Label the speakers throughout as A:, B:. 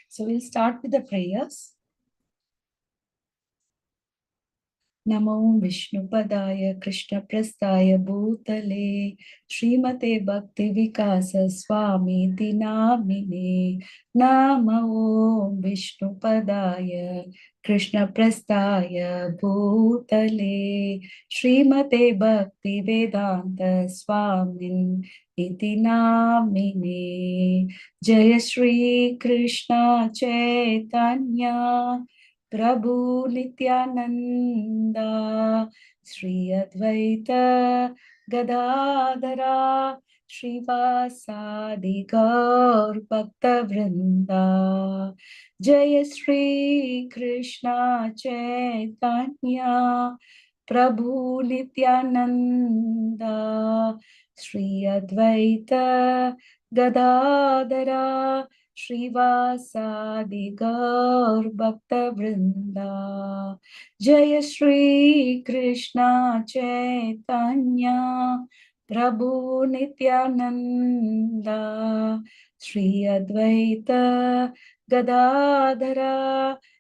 A: So we'll start with the prayers. नमो विष्णुपदाय कृष्णप्रस्थाय भूतले श्रीमते भक्ति विकास स्वामी नामिने नमो विष्णुपदाय कृष्णप्रस्थाय भूतले श्रीमते भक्ति वेदांत स्वामिन् इति नामिने जय श्री कृष्ण चैतन्य प्रभु नित्यानंदा श्री अद्वैत गदाधरा श्रीवासादि गौर भक्त वृंदा जय श्री कृष्ण चैतन्य प्रभु नित्यानंदा श्री अद्वैत गदाधरा श्रीवासादि गौर भक्त वृंदा जय श्री कृष्ण चैतन्य प्रभु नित्यानंदा श्री अद्वैत गदाधरा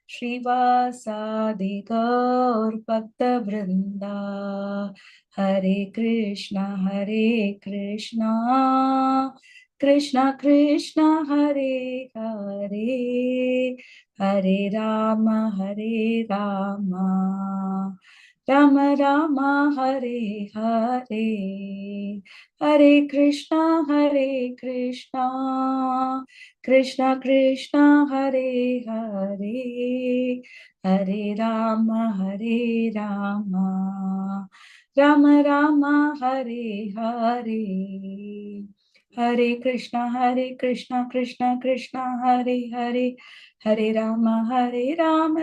A: श्रीवासादि गौर भक्त वृंदा हरे कृष्णा कृष्णा कृष्णा हरे हरे हरे राम राम राम हरे हरे हरे कृष्णा कृष्णा कृष्णा हरे हरे हरे राम राम राम हरे हरे हरे कृष्णा कृष्णा कृष्णा हरे हरे हरे राम राम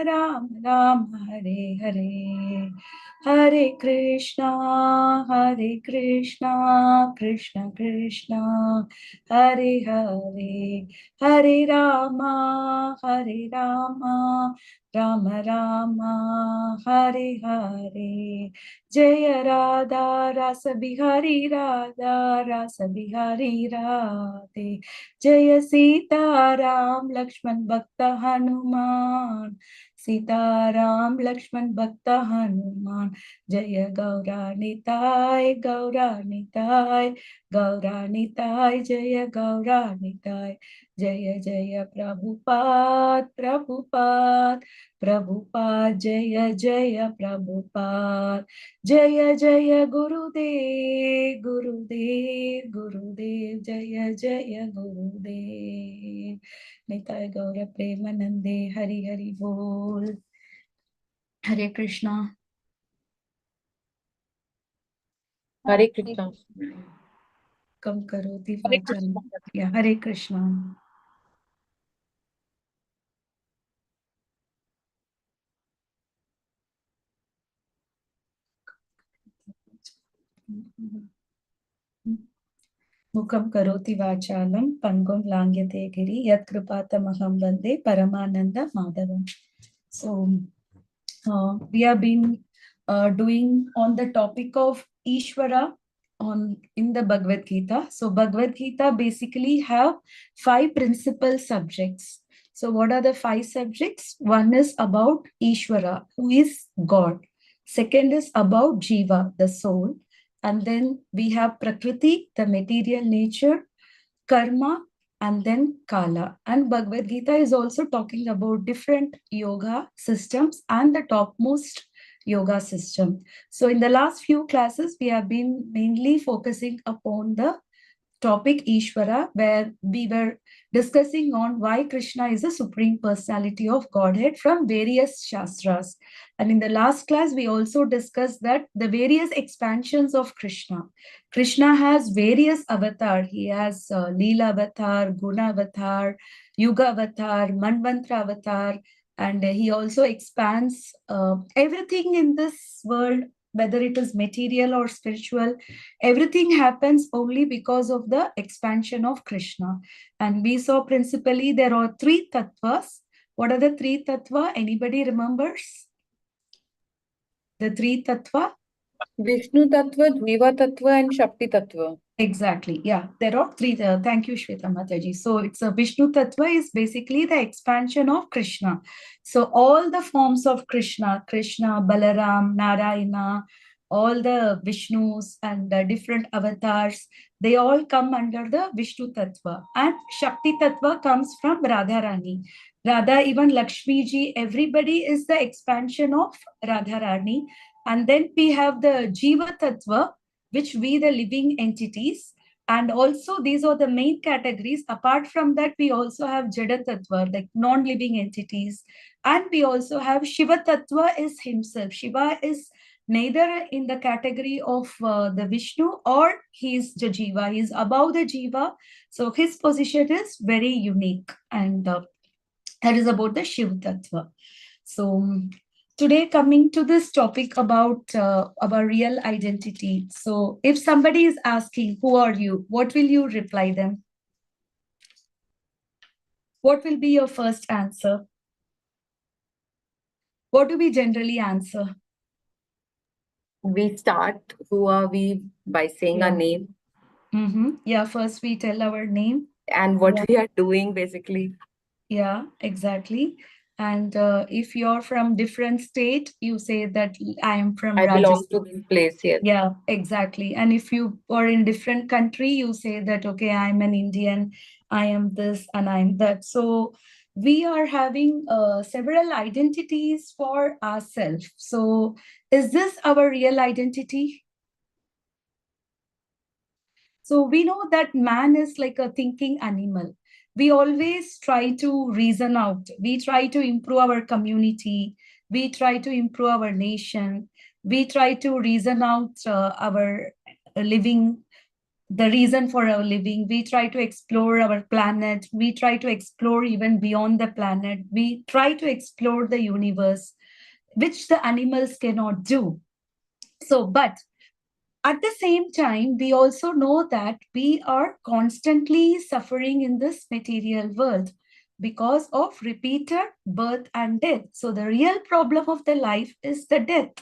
A: राम हरे हरे हरे कृष्णा कृष्णा कृष्णा हरे हरे हरे राम राम राम हरे हरे जय राधा रास बिहारी राधे जय सीताराम लक्ष्मण भक्त हनुमान सीताराम लक्ष्मण भक्त हनुमान जय गौरानिताय जय गौरानिताय जय जय प्रभुपाद जय प्रभुपाद जय जय गुरुदेव जय गुरुदेव निताय गौर प्रेमानंदे हरि हरि बोल हरे कृष्णा
B: हरे कृष्णा
A: कम करोति वाचालं या हरे कृष्णा मुखं करोति वाचालं पंगुं लांघयते गिरि यत्कृपातमहं वन्दे परमानंद माधवम्. So we have been doing on the topic of Ishvara in the Bhagavad Gita. So Bhagavad Gita basically have 5 principal subjects. So what are the 5 subjects? One is about Ishvara, who is God. Second is about Jiva, the soul. And then we have Prakriti, the material nature, Karma, and then Kala. And Bhagavad Gita is also talking about different yoga systems and the topmost yoga system. So in the last few classes, we have been mainly focusing upon the topic Ishvara, where we were discussing on why Krishna is the supreme personality of Godhead from various shastras. And in the last class, we also discussed that the various expansions of Krishna. Krishna has various avatar. He has Leela avatar, Guna avatar, Yuga avatar, Manvantra avatar, and he also expands everything in this world, whether it is material or spiritual. Everything happens only because of the expansion of Krishna. And we saw principally there are three tattvas. What are the three tattva? Anybody remembers? The three tattva?
B: Vishnu Tattva, Jiva Tattva, and Shakti Tattva.
A: Exactly. Yeah, there are three. Thank you, Shweta Mataji. So it's a Vishnu Tattva is basically the expansion of Krishna. So all the forms of Krishna, Krishna, Balaram, Narayana, all the Vishnus and the different avatars, they all come under the Vishnu Tattva. And Shakti Tattva comes from Radharani. Radha, even Lakshmi ji, everybody is the expansion of Radharani. And then we have the Jiva Tattva, which we the living entities, and also these are the main categories. Apart from that, we also have Jada Tattva, like non-living entities, and we also have Shiva Tattva is himself. Shiva is neither in the category of the Vishnu or he is the Jiva. He is above the Jiva, so his position is very unique, and that is about the Shiva Tattva. So today coming to this topic about our real identity. So if somebody is asking, who are you? What will you reply them? What will be your first answer? What do we generally answer?
B: We start who are we by saying our name
A: Yeah, first we tell our name.
B: and what we are doing basically.
A: Yeah, exactly. And if you're from different state, you say that I am from
B: I belong to
A: Rajasthan.
B: this place here.
A: Yeah, exactly. And if you are in different country, you say that, okay, I'm an Indian, I am this and I'm that. So we are having several identities for ourselves. So is this our real identity? So we know that man is like a thinking animal. We always try to reason out. We try to improve our community. We try to improve our nation. We try to reason out our living, the reason for our living. We try to explore our planet. We try to explore even beyond the planet. We try to explore the universe, which the animals cannot do. So, but at the same time, we also know that we are constantly suffering in this material world because of repeated birth and death. So, the real problem of the life is the death.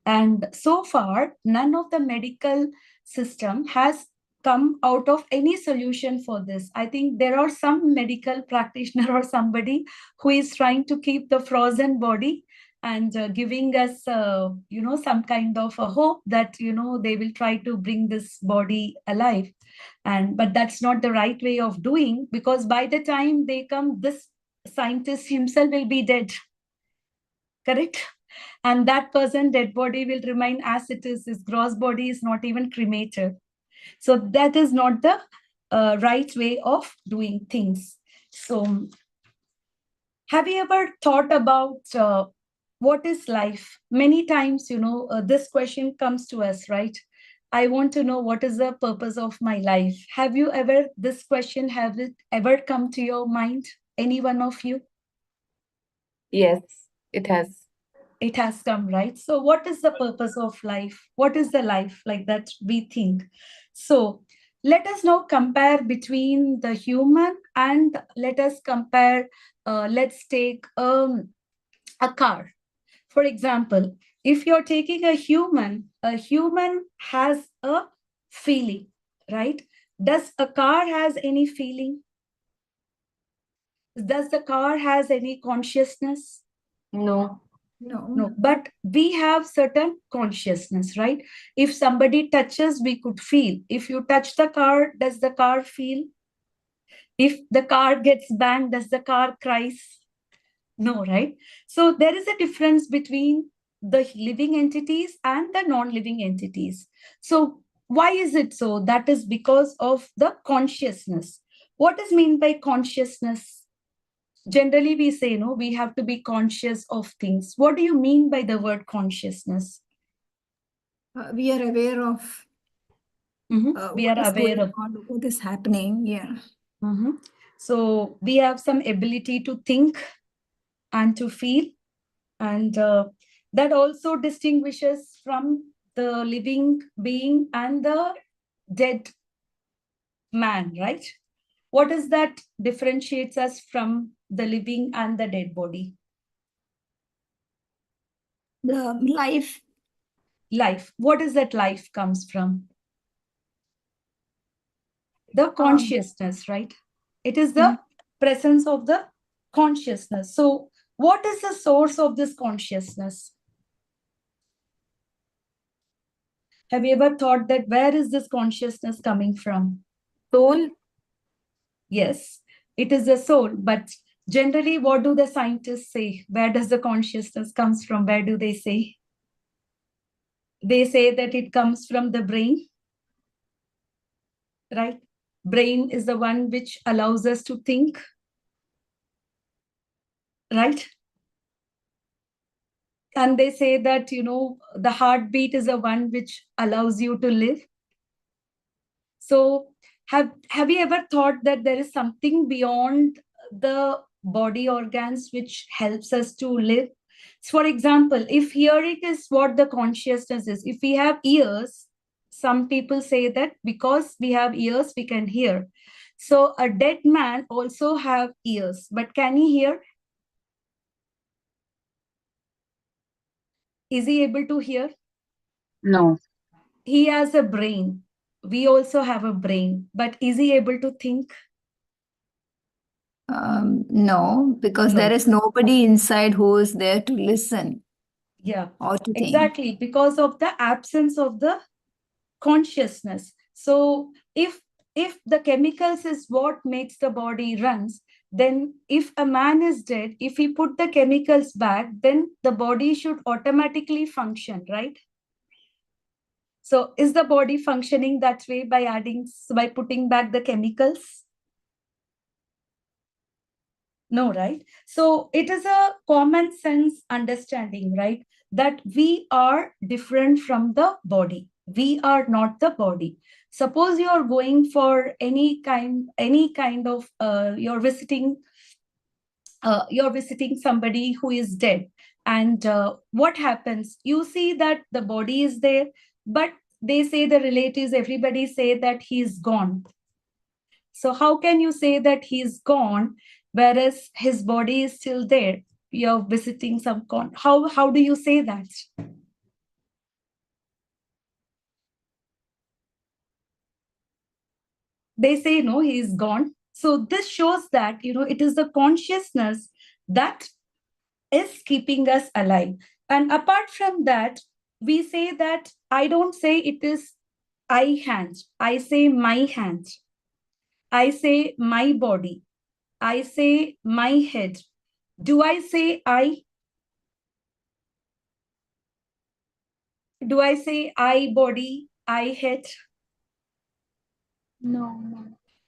A: And so far, none of the medical system has come out of any solution for this. I think there are some medical practitioner or somebody who is trying to keep the frozen body and giving us some kind of a hope that they will try to bring this body alive. And but that's not the right way of doing, because by the time they come, this scientist himself will be dead, correct? And that person dead body will remain as it is. His gross body is not even cremated. So that is not the right way of doing things. So have you ever thought about what is life? Many times, this question comes to us, right? I want to know what is the purpose of my life. Have you ever, this question, have it ever come to your mind? Any one of you?
B: Yes, it has.
A: It has come, right? So what is the purpose of life? What is the life like that we think? So let us now compare between the human, and let us compare, let's take a car. For example, if you're taking a human has a feeling, right? Does a car has any feeling? Does the car has any consciousness?
B: No.
A: No, but we have certain consciousness, right? If somebody touches, we could feel. If you touch the car, does the car feel? If the car gets banged, does the car cries? No, right? So there is a difference between the living entities and the non-living entities. So why is it so? That is because of the consciousness. What is meant by consciousness? Generally, we say, no, we have to be conscious of things. What do you mean by the word consciousness?
C: We are aware of
A: We
C: what
A: are
C: is
A: aware
C: going
A: of.
C: on, what is happening. Yeah.
A: So we have some ability to think and to feel, and that also distinguishes from the living being and the dead man, right? What is that differentiates us from the living and the dead body?
C: The life.
A: Life. What is that life comes from? The consciousness, right? It is the presence of the consciousness. So what is the source of this consciousness? Have you ever thought that where is this consciousness coming from?
B: Soul.
A: Yes, it is the soul. But generally, what do the scientists say? Where does the consciousness comes from? Where do they say? They say that it comes from the brain, right? Brain is the one which allows us to think, right? And they say that, the heartbeat is the one which allows you to live. So have you ever thought that there is something beyond the body organs which helps us to live? So for example, if hearing is what the consciousness is, if we have ears, some people say that because we have ears, we can hear. So a dead man also have ears, but can he hear? Is he able to hear?
B: No.
A: He has a brain. We also have a brain, but is he able to think?
C: No, because there is nobody inside who is there to listen.
A: Yeah,
C: or to think.
A: exactly, because of the absence of the consciousness. So if the chemicals is what makes the body runs, then if a man is dead, if he put the chemicals back, then the body should automatically function, right? So is the body functioning that way by putting back the chemicals? No, right? So it is a common sense understanding, right? That we are different from the body. We are not the body. Suppose you are going for any kind of you're visiting somebody who is dead, and what happens? You see that the body is there, but they say, the relatives, everybody say that he's gone. So how can you say that he's gone, whereas his body is still there? You're visiting some how do you say that? They say no, he is gone. So this shows that it is the consciousness that is keeping us alive. And apart from that, we say that I don't say it is I hand, I say my hand, I say my body, I say my head. Do I say I? Do I say I body, I head? No.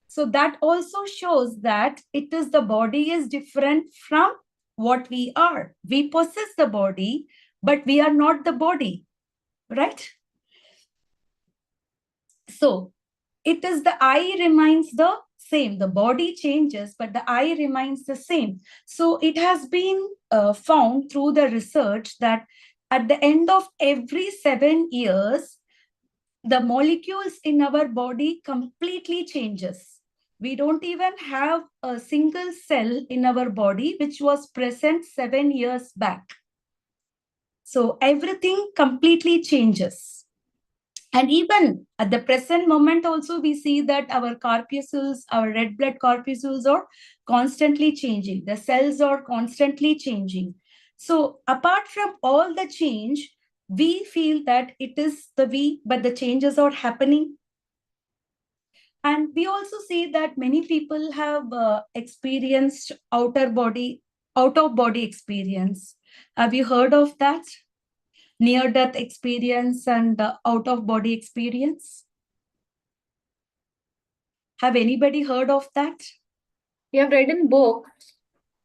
A: So that also shows that it is the body is different from what we are. We possess the body, but we are not the body, right? So it is the I remains the same. The body changes, but the I remains the same. So it has been found through the research that at the end of every 7 years, the molecules in our body completely changes. We don't even have a single cell in our body which was present 7 years back. So everything completely changes. And even at the present moment also, we see that our corpuscles, our red blood corpuscles are constantly changing. The cells are constantly changing. So apart from all the change, we feel that it is the we, but the changes are happening. And we also see that many people have experienced out of body experience. Have you heard of that? Near death experience and out of body experience? Have anybody heard of that?
B: We have read in books,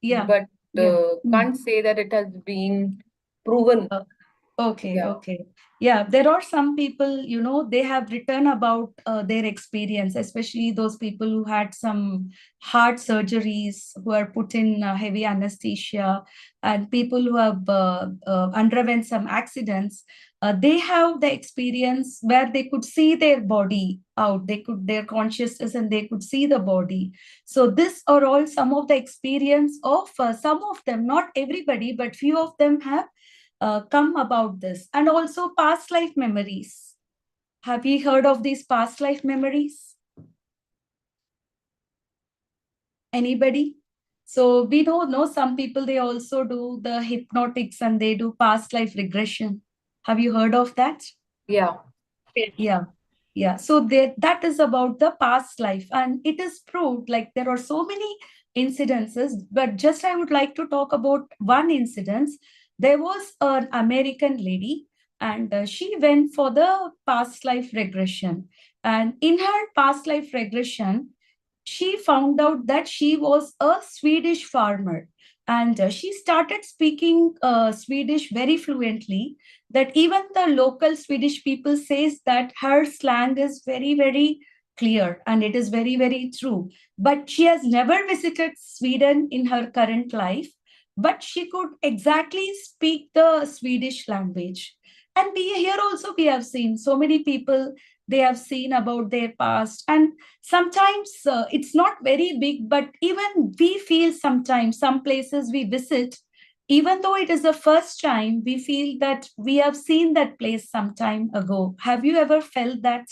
A: Yeah.
B: but
A: Yeah.
B: can't say that it has been proven.
A: Okay,
B: Yeah.
A: okay. Yeah, there are some people, they have written about their experience, especially those people who had some heart surgeries, who are put in heavy anesthesia, and people who have underwent some accidents. They have the experience where they could see their body out, their consciousness, and they could see the body. So this are all some of the experience of some of them, not everybody, but few of them have come about this. And also past life memories. Have you heard of these past life memories? Anybody? So we know some people, they also do the hypnotics and they do past life regression. Have you heard of that?
B: Yeah.
A: Yeah. Yeah. So that is about the past life. And it is proved, like there are so many incidences, but just I would like to talk about one incident. There was an American lady, and she went for the past life regression. And in her past life regression, she found out that she was a Swedish farmer. And she started speaking Swedish very fluently, that even the local Swedish people says that her slang is very, very clear, and it is very, very true. But she has never visited Sweden in her current life, but she could exactly speak the Swedish language. And here also we have seen so many people, they have seen about their past. And sometimes it's not very big, but even we feel sometimes some places we visit, even though it is the first time, we feel that we have seen that place some time ago. Have you ever felt that?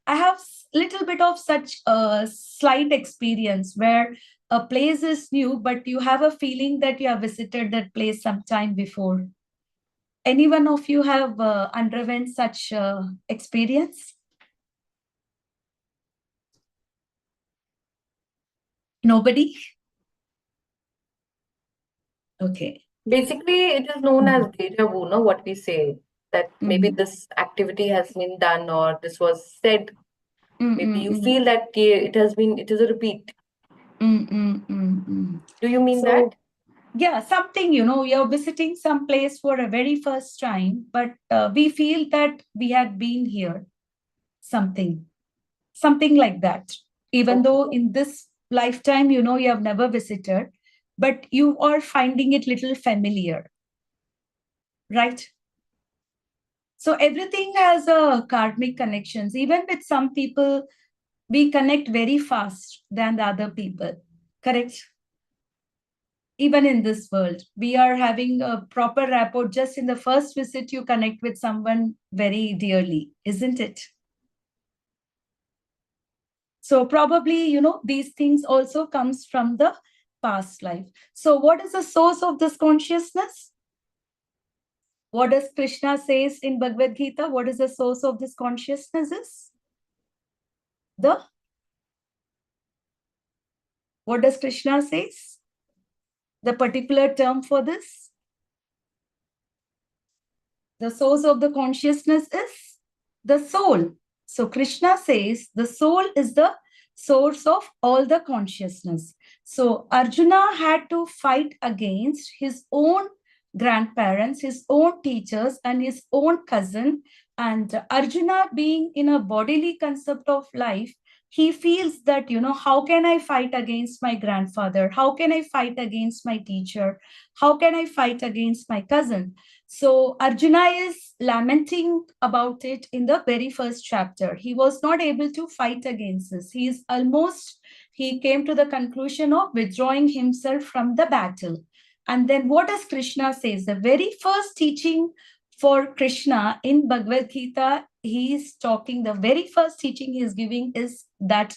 A: I have little bit of such a slight experience where a place is new, but you have a feeling that you have visited that place some time before. Any one of you have underwent such experience? Nobody? Okay.
B: Basically, it is known as
A: Mhm.
B: deja vu, no? What we say that maybe
A: Mhm.
B: this activity has been done or this was said.
A: Mm,
B: Maybe
A: mm,
B: you
A: mm.
B: feel that it is a repeat.
A: Mm, mm, mm, mm.
B: Do you mean
A: So,
B: that?
A: yeah, something, you're visiting some place for a very first time, but we feel that we had been here, something like that. Even though
B: Okay.
A: in this lifetime, you have never visited, but you are finding it little familiar, right? So everything has a karmic connections. Even with some people, we connect very fast than the other people, correct? Even in this world, we are having a proper rapport. Just in the first visit, you connect with someone very dearly, isn't it? So probably, these things also comes from the past life. So what is the source of this consciousness? What does Krishna says in Bhagavad Gita? What is the source of this consciousness is? The What does Krishna says? The particular term for this? The source of the consciousness is the soul. So Krishna says the soul is the source of all the consciousness. So Arjuna had to fight against his own grandparents, his own teachers, and his own cousin. And Arjuna, being in a bodily concept of life, he feels that, how can I fight against my grandfather? How can I fight against my teacher? How can I fight against my cousin? So Arjuna is lamenting about it in the very first chapter. He was not able to fight against this. He came to the conclusion of withdrawing himself from the battle. And then what does Krishna says? The very first teaching for Krishna in Bhagavad Gita, he is talking, the very first teaching he is giving is that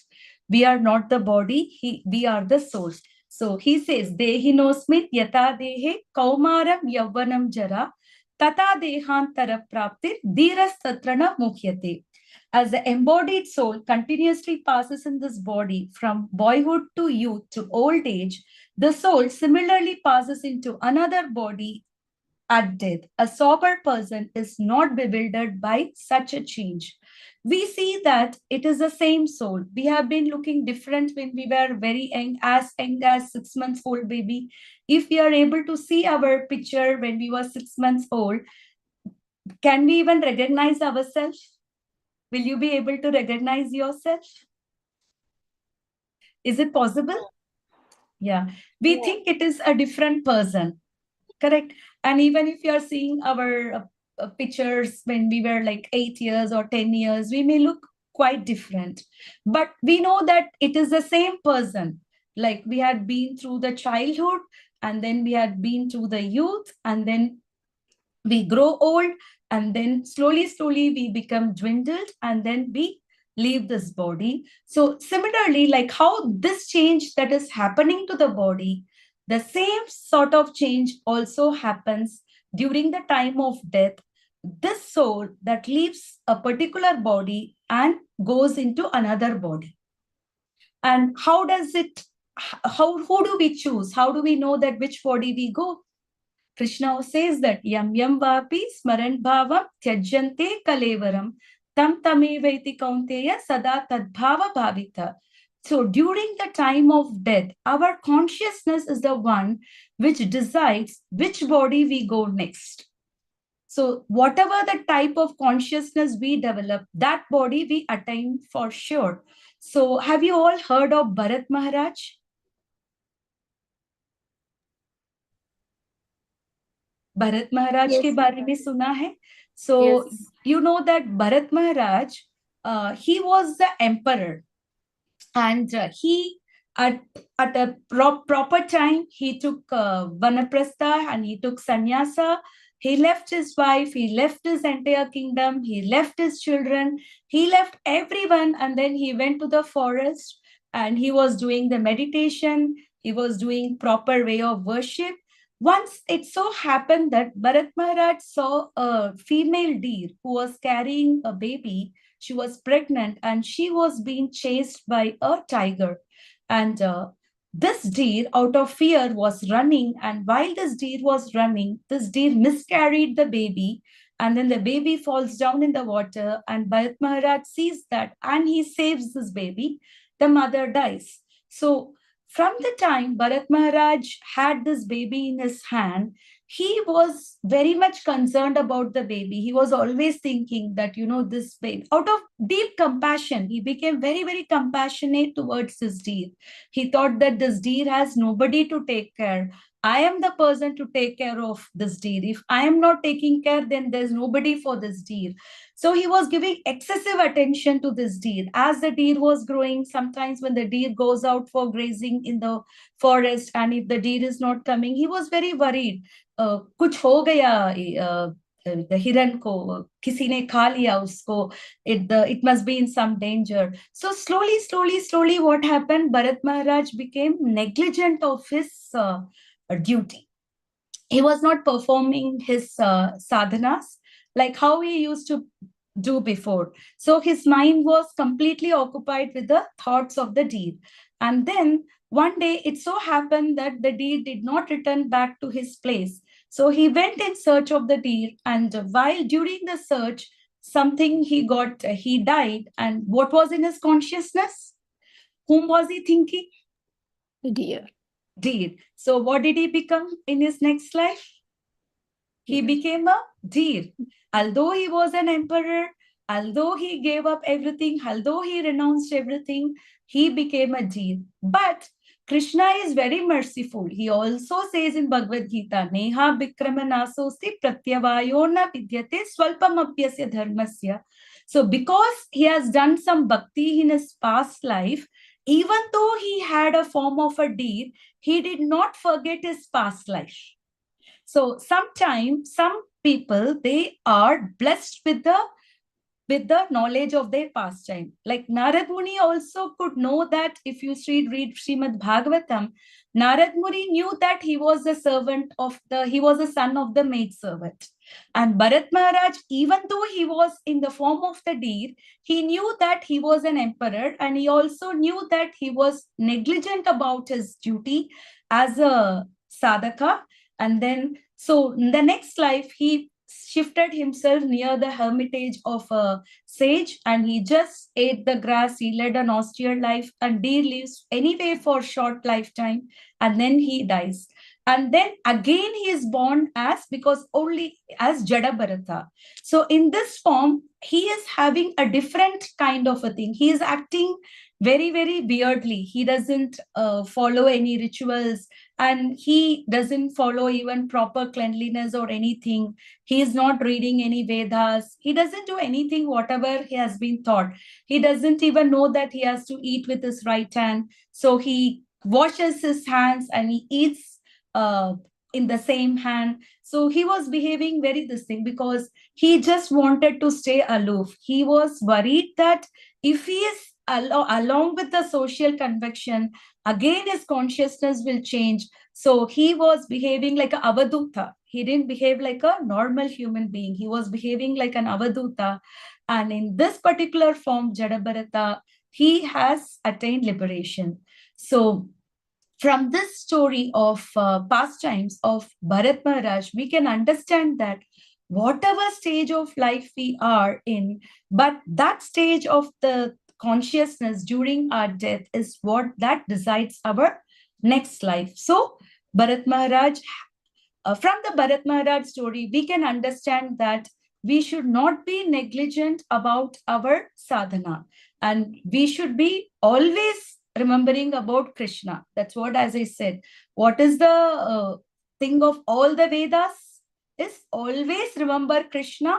A: we are not the body, we are the soul. So he says, Dehinosmit yata dehe kaumaram yavvanam jara tata dehantara praptir dhiras tatrana mukhyate. As the embodied soul continuously passes in this body from boyhood to youth to old age, the soul similarly passes into another body at death. A sober person is not bewildered by such a change. we see that it is the same soul. We have been looking different when we were very young as 6 months old baby. If we are able to see our picture when we were 6 months old, can we even recognize ourselves? Will you be able to recognize yourself? Is it possible? Yeah. We think it is a different person. Correct. And even if you are seeing our pictures when we were like 8 years or 10 years, we may look quite different. But we know that it is the same person. Like we had been through the childhood, and then we had been through the youth, and then we grow old, and then slowly we become dwindled, and then we leave this body. So similarly, like how this change that is happening to the body, the same sort of change also happens during the time of death. This soul that leaves a particular body and goes into another body. And how does it, who do we choose? How do we know that which body we go? Krishna says that yam yam vapi smaran bhavam tyajante kalevaram tam tamevaiti kaunteya sada tadbhava bhavita. So during the time of death, our consciousness is the one which decides which body we go next. So whatever the type of consciousness we develop, that body we attain for sure. So have you all heard of Bharat Maharaj? Bharat Maharaj
B: Yes.
A: के बारे में सुना है? So
B: Yes.
A: you know that Bharat Maharaj, he was the emperor, and he at a proper time he took vanaprastha and he took sannyasa. He left his wife, he left his entire kingdom, he left his children, he left everyone, and then he went to the forest, and he was doing the meditation, he was doing proper way of worship. Once it so happened that Bharat Maharaj saw a female deer who was carrying a baby. She was pregnant and she was being chased by a tiger. And this deer, out of fear, was running. And while this deer was running, this deer miscarried the baby. And then the baby falls down in the water. And Bharat Maharaj sees that and he saves this baby. The mother dies. So from the time Bharat Maharaj had this baby in his hand, he was very much concerned about the baby. He was always thinking that, this baby, out of deep compassion, he became very, very compassionate towards this deer. He thought that this deer has nobody to take care. I am the person to take care of this deer. If I am not taking care, then there's nobody for this deer. So he was giving excessive attention to this deer. As the deer was growing, sometimes when the deer goes out for grazing in the forest, and if the deer is not coming, he was very worried. कुछ हो गया हिरन को, किसी ने खा लिया उसको, it must be in some danger. So slowly what happened, Bharat Maharaj became negligent of his duty. He was not performing his sadhanas like how he used to do before. So his mind was completely occupied with the thoughts of the deer. And then one day it so happened that the deer did not return back to his place. So he went in search of the deer, and while during the search, he died. And what was in his consciousness? Whom was he thinking?
C: Dear.
A: Deer. So what did he become in his next life? He became a deer. Although he was an emperor, although he gave up everything, although he renounced everything, he became a deer. But Krishna is very merciful. He also says in Bhagavad Gita, Neha Bikrama Nasosti Pratyavayo na Vidyate Swalpamapyasya Dharmasya. So because he has done some bhakti in his past life, even though he had a form of a deer, he did not forget his past life. So sometimes some people, they are blessed with the knowledge of their pastime. Like Narad Muni also could know that. If you read Srimad Bhagavatam, Narad Muni knew that he was a son of the maid servant. And Bharat Maharaj, even though he was in the form of the deer, he knew that he was an emperor, and he also knew that he was negligent about his duty as a sadhaka. And then, so in the next life, he shifted himself near the hermitage of a sage, and he just ate the grass. He led an austere life, and deer lives anyway for short lifetime, and then he dies. And then again he is born as, because only as Jada Bharata. So in this form, he is having a different kind of a thing. He is acting very, very weirdly. He doesn't follow any rituals, and he doesn't follow even proper cleanliness or anything. He is not reading any Vedas. He doesn't do anything, whatever he has been taught. He doesn't even know that he has to eat with his right hand. So he washes his hands and he eats in the same hand. So he was behaving very this thing because he just wanted to stay aloof. He was worried that if he is along with the social convection, again his consciousness will change. So he was behaving like a avaduta. He didn't behave like a normal human being. He was behaving like an avaduta. And in this particular form, Jadabharata, he has attained liberation. So from this story of pastimes of Bharat Maharaj, we can understand that whatever stage of life we are in, but that stage of the consciousness during our death is what that decides our next life. So Bharat Maharaj, from the Bharat Maharaj story, we can understand that we should not be negligent about our sadhana, and we should be always remembering about Krishna. That's what, as I said, what is the thing of all the Vedas is always remember Krishna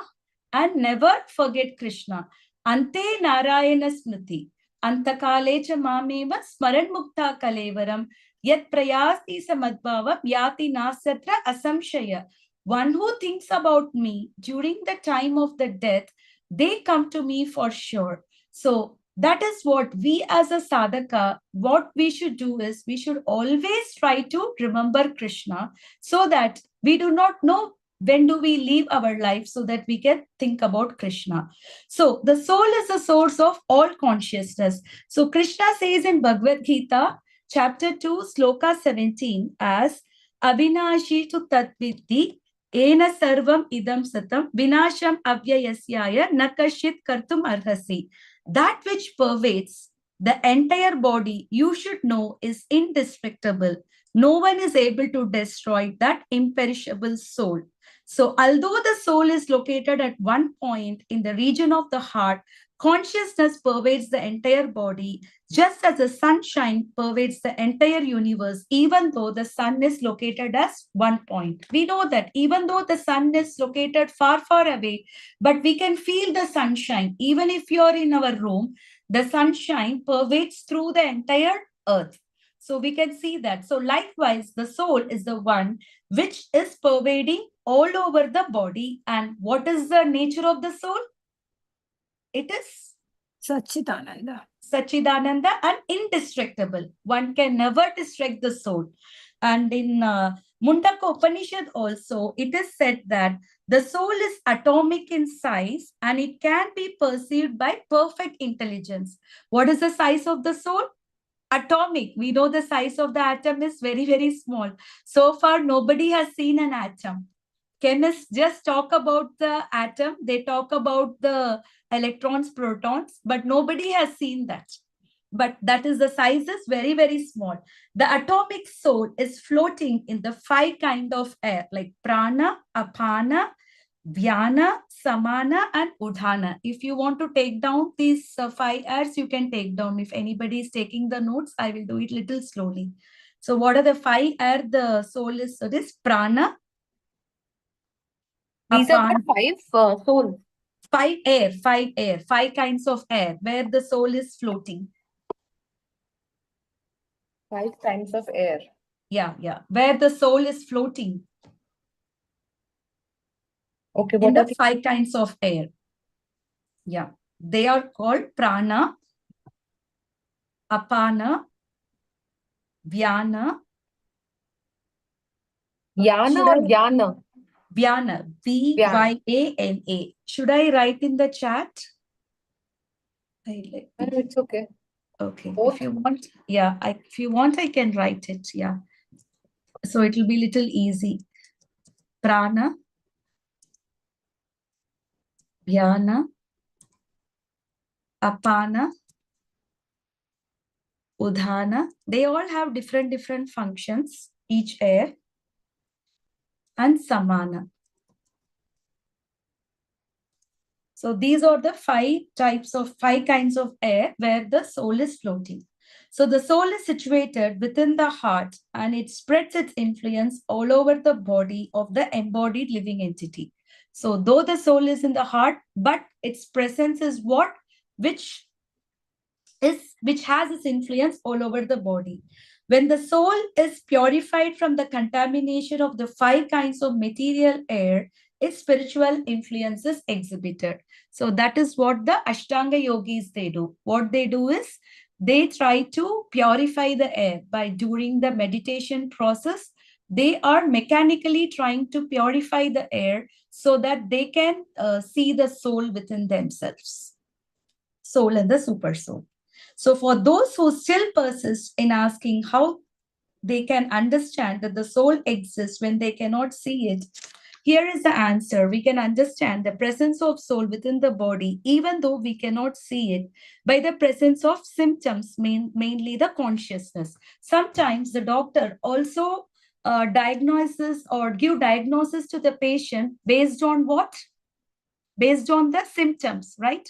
A: and never forget Krishna. Ante Narayana Smriti. Antakale cha mameva smaran mukta kalevaram. Yat prayasti samadbhava yati nasatra asamshaya. One who thinks about me during the time of the death, they come to me for sure. So that is what we as a sadhaka, what we should do is we should always try to remember Krishna, so that we do not know when do we leave our life, so that we can think about Krishna. So the soul is the source of all consciousness. So Krishna says in Bhagavad Gita, chapter 2, sloka 17, as Avinashi tu tatviddi ena sarvam idam satam vinasham avyayasyaya nakashit kartum arhasi. That which pervades the entire body, you should know, is indestructible. No one is able to destroy that imperishable soul. So, although the soul is located at one point in the region of the heart, consciousness pervades the entire body, just as the sunshine pervades the entire universe, even though the sun is located as one point. We know that even though the sun is located far, far away, but we can feel the sunshine. Even if you're in our room, the sunshine pervades through the entire earth. So we can see that. So likewise, the soul is the one which is pervading all over the body. And what is the nature of the soul? It is
C: Satchitananda.
A: Sachidananda and indestructible. One can never destruct the soul. And in Mundaka Upanishad also, it is said that the soul is atomic in size and it can be perceived by perfect intelligence. What is the size of the soul? Atomic. We know the size of the atom is very, very small. So far, nobody has seen an atom. Chemists just talk about the atom, they talk about the electrons, protons, but nobody has seen that. But that is the size is very, very small. The atomic soul is floating in the 5 kind of air, like prana, apana, vyana, samana, and udhana. If you want to take down these 5 airs, you can take down. If anybody is taking the notes, I will do it little slowly. So what are the 5 air the soul is? So this prana.
B: These are the 5 souls.
A: 5 air, 5 kinds of air where the soul is floating.
B: 5 kinds of air.
A: Yeah. Where the soul is floating.
B: Okay,
A: In
B: what
A: the 5 kinds of air. Yeah. They are called prana, apana, vyana.
B: Yana or Jnana?
A: Vyana. V-Y-A-N-A. Should I write in the chat?
B: It's okay.
A: Okay.
B: Both?
A: If you want, yeah. If you want, I can write it. Yeah. So it will be little easy. Prana, Vyana, Apana, Udhana. They all have different functions, each air. And Samana. So these are the five kinds of air where the soul is floating. So the soul is situated within the heart and it spreads its influence all over the body of the embodied living entity. So though the soul is in the heart, but its presence is what? Which has its influence all over the body. When the soul is purified from the contamination of the five kinds of material air, its spiritual influence is exhibited. So that is what the Ashtanga yogis they do. What they do is they try to purify the air by during the meditation process. They are mechanically trying to purify the air so that they can see the soul within themselves. Soul and the super soul. So for those who still persist in asking how they can understand that the soul exists when they cannot see it, here is the answer. We can understand the presence of soul within the body, even though we cannot see it, by the presence of symptoms, mainly the consciousness. Sometimes the doctor also diagnoses or give diagnosis to the patient based on what? Based on the symptoms, right?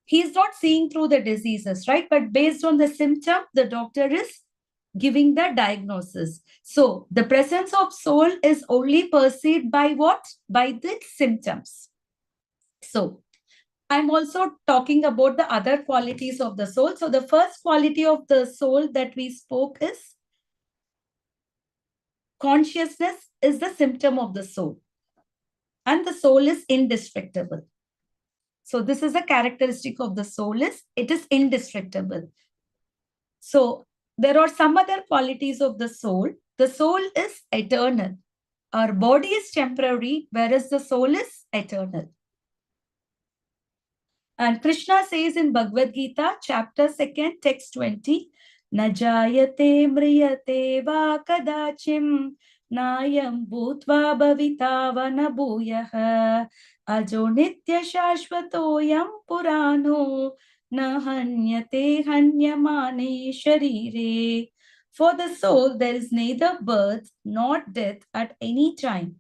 A: He's not seeing through the diseases, right? But based on the symptom, the doctor is giving the diagnosis. So the presence of soul is only perceived by what? By the symptoms. So I'm also talking about the other qualities of the soul. So the first quality of the soul that we spoke is consciousness is the symptom of the soul. And the soul is indestructible. So this is a characteristic of the soul is it is indestructible. So there are some other qualities of the soul. The soul is eternal. Our body is temporary, whereas the soul is eternal. And Krishna says in Bhagavad Gita, chapter 2, text 20, Najayate mriyate va kadachim nayam bhutva bhavitava bhuyah ajo nitya shashvatoyam purano na hanyate hanyamane sharire. For the soul, there is neither birth nor death at any time.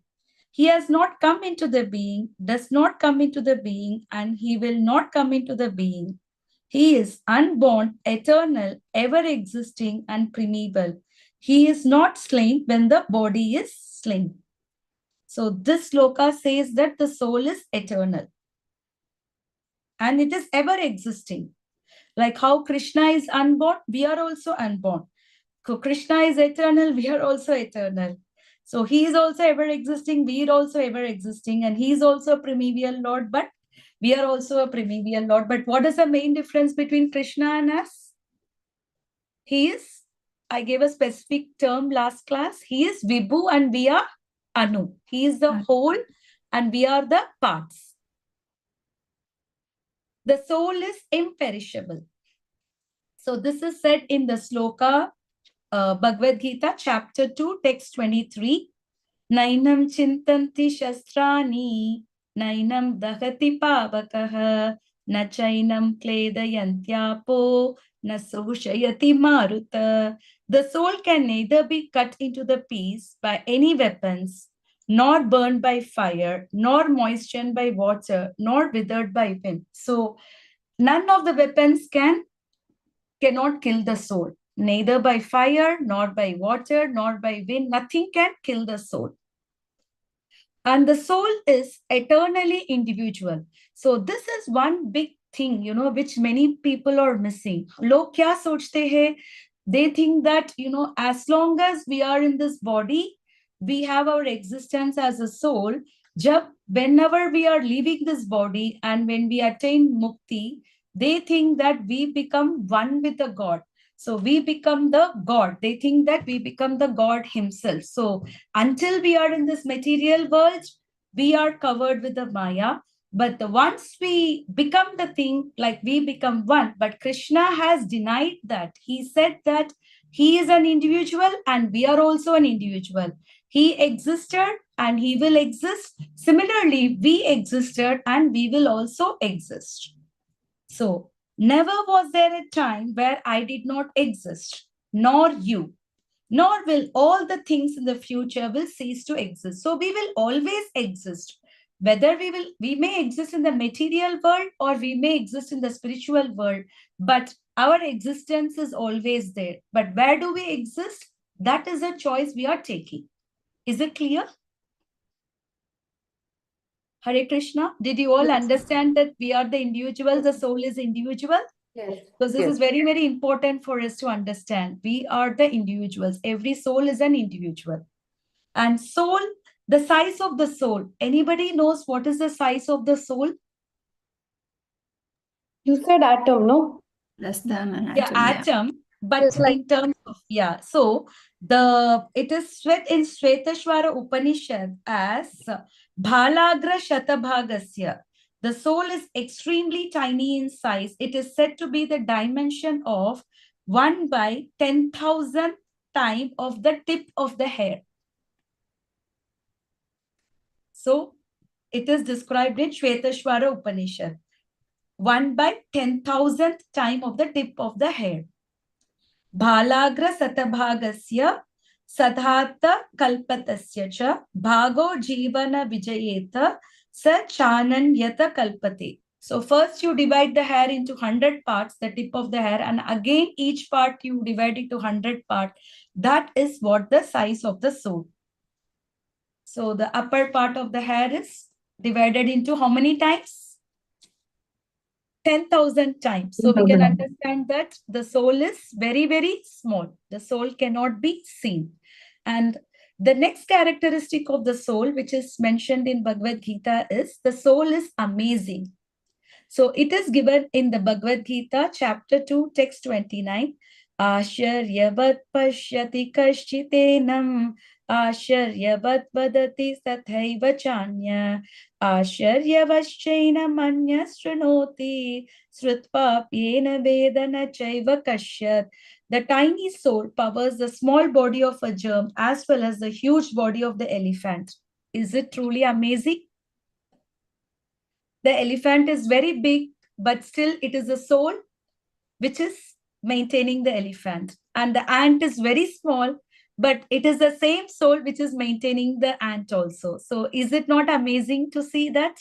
A: He has not come into the being, does not come into the being, and he will not come into the being. He is unborn, eternal, ever existing, and primeval. He is not slain when the body is slain. So this sloka says that the soul is eternal and it is ever existing. Like how Krishna is unborn, we are also unborn. So Krishna is eternal, we are also eternal. So he is also ever existing, we are also ever existing, and he is also a primeval Lord, but we are also a primeval Lord. But what is the main difference between Krishna and us? He is, I gave a specific term last class, he is Vibhu and we are Anu. He is the whole and we are the parts. The soul is imperishable. So this is said in the sloka Bhagavad Gita, chapter 2, text 23. Nainam chintanti shastrani, nainam dahati pavakaha, na chainam kledayantyapo, na soshayati maruta. The soul can neither be cut into the piece by any weapons, nor burned by fire, nor moistened by water, nor withered by wind. So none of the weapons cannot kill the soul. Neither by fire, nor by water, nor by wind. Nothing can kill the soul. And the soul is eternally individual. So this is one big thing, which many people are missing. Log kya sochte hai? They think that, as long as we are in this body, we have our existence as a soul. Whenever we are leaving this body and when we attain mukti, they think that we become one with the God. So we become the God. They think that we become the God himself. So until we are in this material world, we are covered with the Maya. But once we become the thing, like we become one. But Krishna has denied that. He said that he is an individual and we are also an individual. He existed and he will exist. Similarly, we existed and we will also exist. So, never was there a time where I did not exist, nor you, nor will all the things in the future will cease to exist. So, we will always exist. Whether we may exist in the material world or we may exist in the spiritual world, but our existence is always there. But where do we exist? That is a choice we are taking. Is it clear? Hare Krishna. Did you all understand that we are the individual, the soul is individual?
B: Yes.
A: Because this is very, very important for us to understand. We are the individuals. Every soul is an individual. And soul, the size of the soul. Anybody knows what is the size of the soul?
D: You said atom, no?
C: Less than an
A: Yeah,
C: atom. Yeah.
A: atom. But
D: It's like-
A: in terms of, so it is said in Shvetashvara Upanishad as Bhalagra Shatabhagasya. The soul is extremely tiny in size. It is said to be the dimension of 1 by 10,000 time of the tip of the hair. So it is described in Shvetashvara Upanishad. 1 by 10,000th time of the tip of the hair. Bhalagra satabhagasya sadhata kalpatasya cha bhago jivana vijayeta sa chananyata kalpate. So first you divide the hair into 100 parts, the tip of the hair, and again each part you divide into 100 parts. That is what the size of the soul. So the upper part of the hair is divided into how many times? 10,000 times. So we can understand that the soul is very, very small. The soul cannot be seen. And the next characteristic of the soul, which is mentioned in Bhagavad Gita, is the soul is amazing. So it is given in the Bhagavad Gita, chapter 2, text 29. Asharyavat pashyati kashchitenam Asharyavat vadati sathaiva chanya Asharyavaschainam anyas shrunoti Srutpapyena vedana chaiva kashyat. The tiny soul powers the small body of a germ as well as the huge body of the elephant. Is it truly amazing? The elephant is very big, but still it is the soul which is maintaining the elephant. And the ant is very small, but it is the same soul which is maintaining the ant also. So is it not amazing to see that?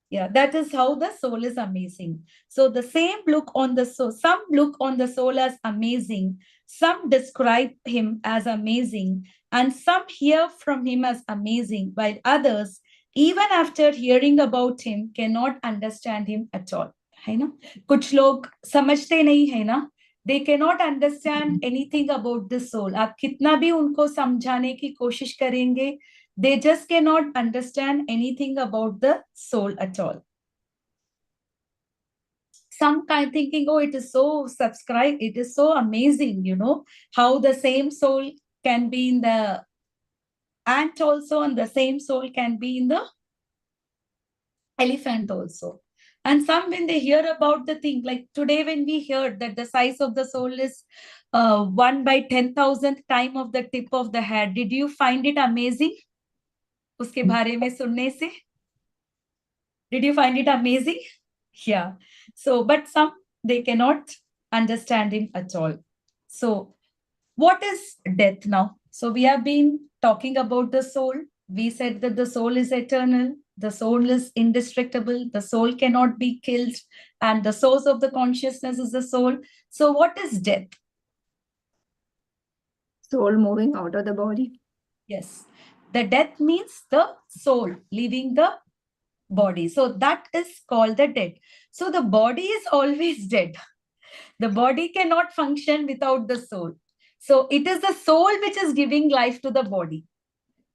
A: Yeah, that is how the soul is amazing. So the same look on the soul, some look on the soul as amazing, some describe him as amazing, and some hear from him as amazing, while others, even after hearing about him, cannot understand him at all. है ना? कुछ लोग समझते नहीं है ना? They cannot understand anything about the soul. आप कितना भी उनको समझाने की कोशिश करेंगे, they just cannot understand anything about the soul at all. Some kind thinking, oh, it is so subscribed, it is so amazing, how the same soul can be in the ant also, and the same soul can be in the elephant also. And some, when they hear about the thing, like today, when we heard that the size of the soul is 1 by 10,000th time of the tip of the hair, did you find it amazing? उसके बारे में सुनने से? Did you find it amazing? Yeah. So, but some, they cannot understand him at all. So, what is death now? So, we have been talking about the soul. We said that the soul is eternal. The soul is indestructible. The soul cannot be killed. And the source of the consciousness is the soul. So, what is death?
C: Soul moving out of the body.
A: Yes. The death means the soul leaving the body. So that is called the dead. So the body is always dead. The body cannot function without the soul. So it is the soul which is giving life to the body.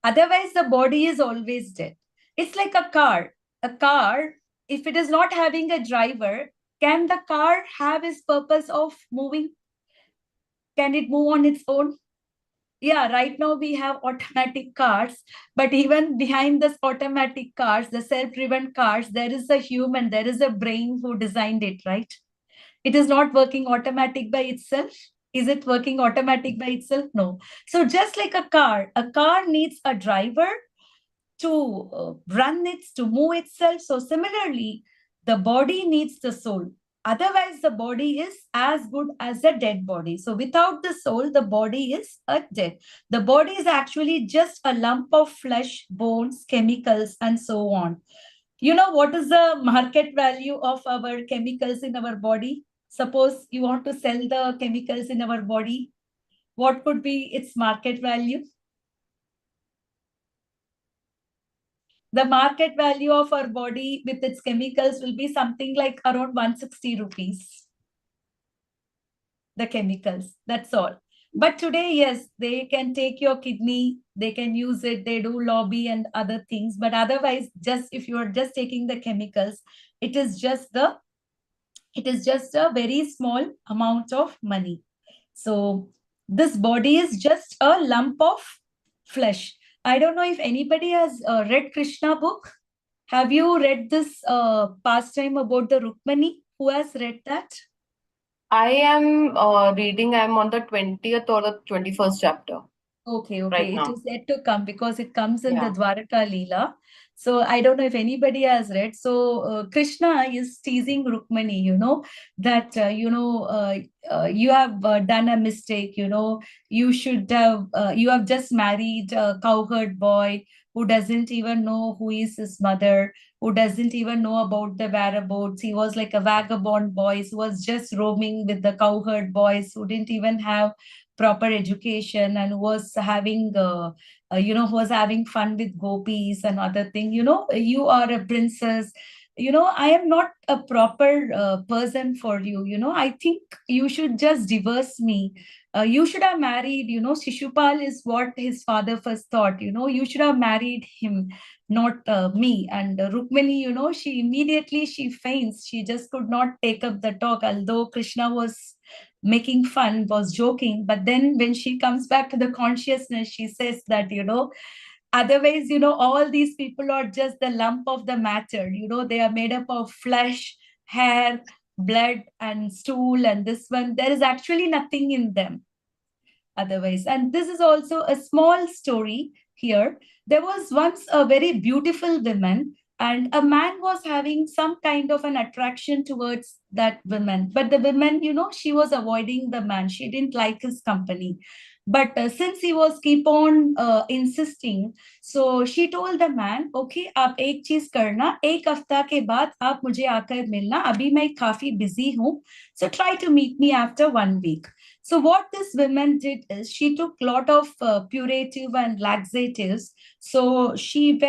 A: Otherwise, the body is always dead. It's like a car. A car, if it is not having a driver, can the car have its purpose of moving? Can it move on its own? Yeah, right now we have automatic cars, but even behind this automatic cars, the self-driven cars, there is a human, there is a brain who designed it, right? It is not working automatic by itself. Is it working automatic by itself? No. So just like a car needs a driver to run it, to move itself. So similarly, the body needs the soul. Otherwise, the body is as good as a dead body. So without the soul, the body is a dead. The body is actually just a lump of flesh, bones, chemicals, and so on. You know what is the market value of our chemicals in our body? Suppose you want to sell the chemicals in our body. What could be its market value? The market value of our body with its chemicals will be something like around 160 rupees. The chemicals, that's all. But today, yes, they can take your kidney, they can use it, they do lobby and other things. But otherwise, just if you are just taking the chemicals, it is just a very small amount of money. So this body is just a lump of flesh. I don't know if anybody has read Krishna book. Have you read this pastime about the Rukmani? Who has read that?
D: I am reading, I'm on the 20th or the 21st chapter.
A: Okay,
D: Right
A: It
D: now.
A: is yet to come because it comes in the
D: Yeah.
A: Dwaraka Leela. So I don't know if anybody has read. So Krishna is teasing Rukmani, that, you have done a mistake, you have just married a cowherd boy who doesn't even know who is his mother, who doesn't even know about the whereabouts. He was like a vagabond boy who was just roaming with the cowherd boys who didn't even have proper education and was having who was having fun with gopis and other thing. You are a princess, I am not a proper person for you. I think you should just divorce me. You should have married, Shishupal is what his father first thought. You should have married him, not me. And Rukmini, she faints. She just could not take up the talk, although Krishna was making fun, was joking. But then when she comes back to the consciousness, she says that, otherwise, all these people are just the lump of the matter. They are made up of flesh, hair, blood, and stool. And this one, there is actually nothing in them otherwise. And this is also a small story here. There was once a very beautiful woman, and a man was having some kind of an attraction towards that woman. But the woman, she was avoiding the man. She didn't like his company. But since he was keep on insisting, so she told the man, okay, आप एक चीज करना, एक हफ्ता के बाद आप मुझे आकर मिलना, अभी मैं काफी busy हूँ, so try to meet me after 1 week. So what this woman did is she took a lot of purative and laxatives. So she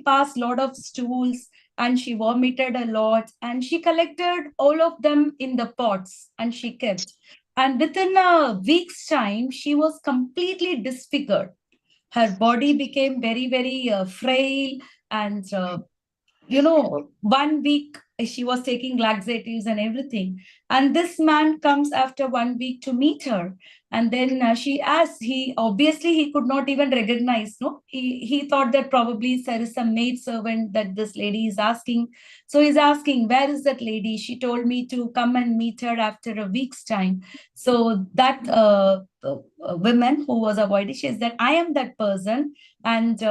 A: passed a lot of stools and she vomited a lot and she collected all of them in the pots and she kept. And within a week's time, she was completely disfigured. Her body became very, very frail and 1 week she was taking laxatives and everything. And this man comes after 1 week to meet her. And then she asked, he could not even recognize, no? He thought that probably there is some maid servant that this lady is asking. So he's asking, where is that lady? She told me to come and meet her after a week's time. So that woman who was avoided, she says that I am that person. And,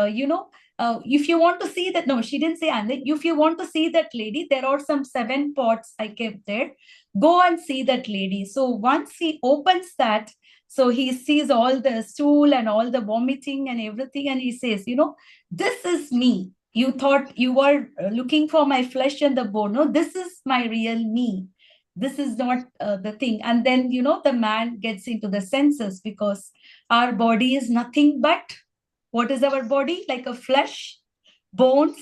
A: if you want to see that, no, she didn't say, and if you want to see that lady, there are some 7 pots I kept there. Go and see that lady. So once he opens that, so he sees all the stool and all the vomiting and everything. And he says, this is me. You thought you were looking for my flesh and the bone. No, this is my real me. This is not the thing. And then, the man gets into the senses because our body is nothing but, what is our body? Like a flesh, bones,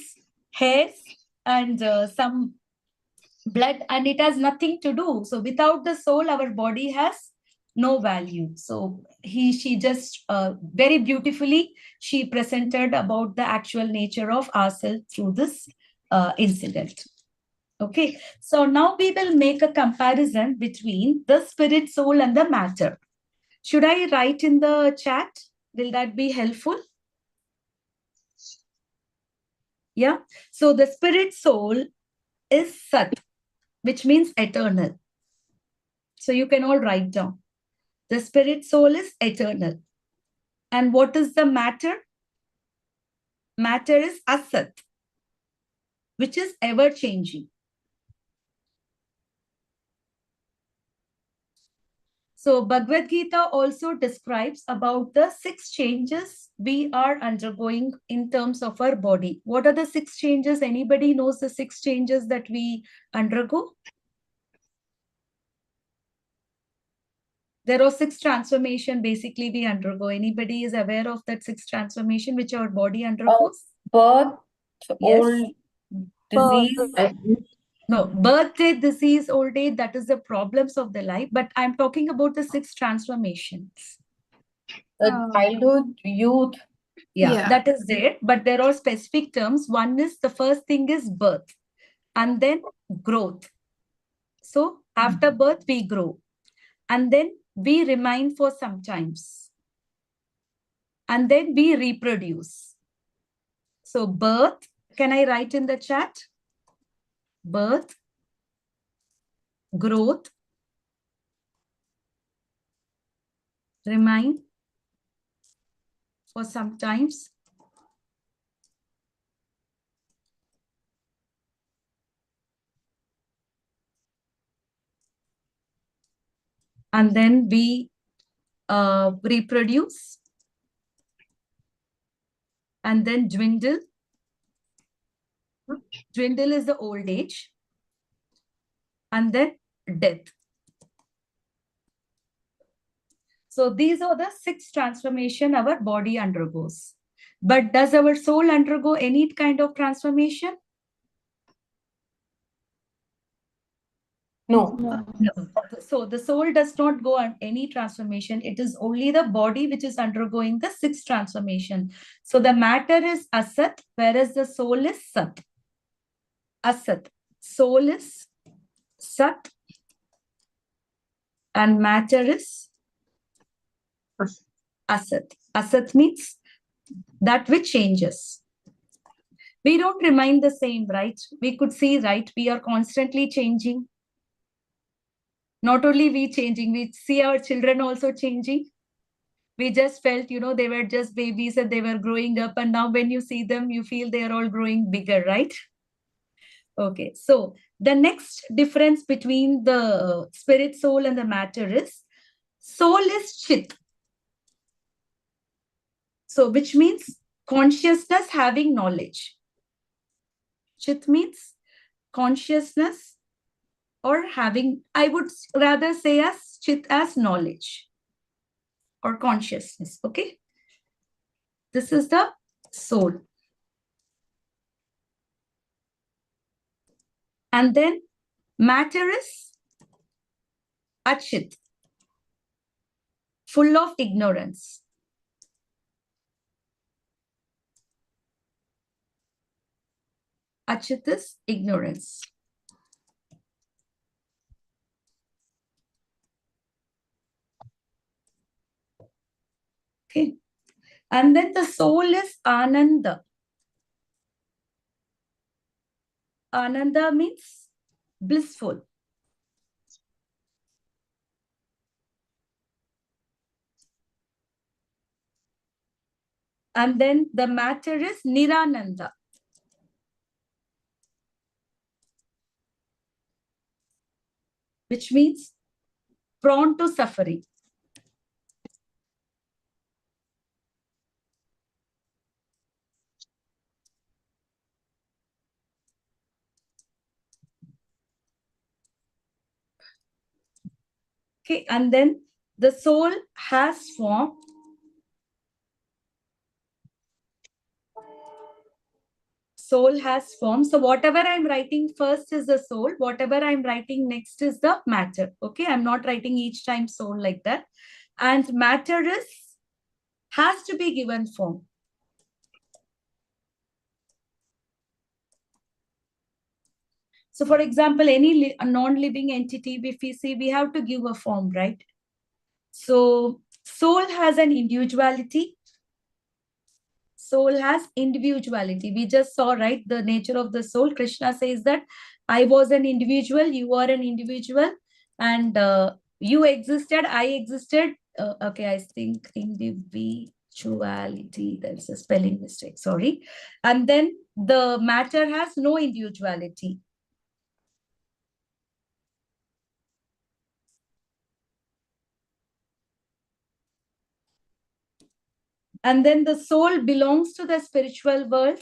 A: hairs, and some blood, and it has nothing to do. So without the soul, our body has no value. So she just very beautifully, she presented about the actual nature of ourselves through this incident. Okay, so now we will make a comparison between the spirit, soul, and the matter. Should I write in the chat? Will that be helpful? Yeah. So the spirit soul is Sat, which means eternal. So you can all write down. The spirit soul is eternal. And what is the matter? Matter is asat, which is ever changing. So Bhagavad Gita also describes about the 6 changes we are undergoing in terms of our body. What are the 6 changes? Anybody knows the 6 changes that we undergo? There are 6 transformation basically we undergo. Anybody is aware of that 6 transformation which our body undergoes?
D: Birth,
A: Yes.
D: old, disease,
A: No, birthday, disease, old age, that is the problems of the life. But I'm talking about the 6 transformations.
D: childhood, youth.
A: Yeah, that is there. But there are specific terms. One is, the first thing is birth and then growth. So after birth, we grow. And then we remain for some times. And then we reproduce. So birth, can I write in the chat? Birth, growth, remain for some times, and then we reproduce, and then dwindle. Dwindle is the old age, and then death. So these are the 6 transformation our body undergoes. But does our soul undergo any kind of transformation?
D: No.
A: No. So the soul does not go on any transformation. It is only the body which is undergoing the 6 transformation. So the matter is asat, whereas the soul is sat. Asat. Soul is sat, and matter is asat. Asat means that which changes. We don't remain the same, right? We could see, right? We are constantly changing. Not only we changing, we see our children also changing. We just felt, they were just babies and they were growing up. And now when you see them, you feel they are all growing bigger, right? Okay, so the next difference between the spirit soul and the matter is, soul is chit. So which means consciousness having knowledge. Chit means consciousness or having, I would rather say as chit as knowledge or consciousness, okay? This is the soul. And then matter is achit, full of ignorance. Achit is ignorance. Okay. And then the soul is Ananda. Ananda means blissful. And then the matter is Nirananda. Which means prone to suffering. Okay, and then the soul has form. Soul has form. So whatever I'm writing first is the soul. Whatever I'm writing next is the matter. Okay, I'm not writing each time soul like that. And matter has to be given form. So for example, any non-living entity, if we see, we have to give a form, right? So soul has an individuality. Soul has individuality. We just saw, right, the nature of the soul. Krishna says that I was an individual, you are an individual, and you existed, I existed, Okay, I think individuality, there's a spelling mistake, sorry. And then the matter has no individuality. And then the soul belongs to the spiritual world.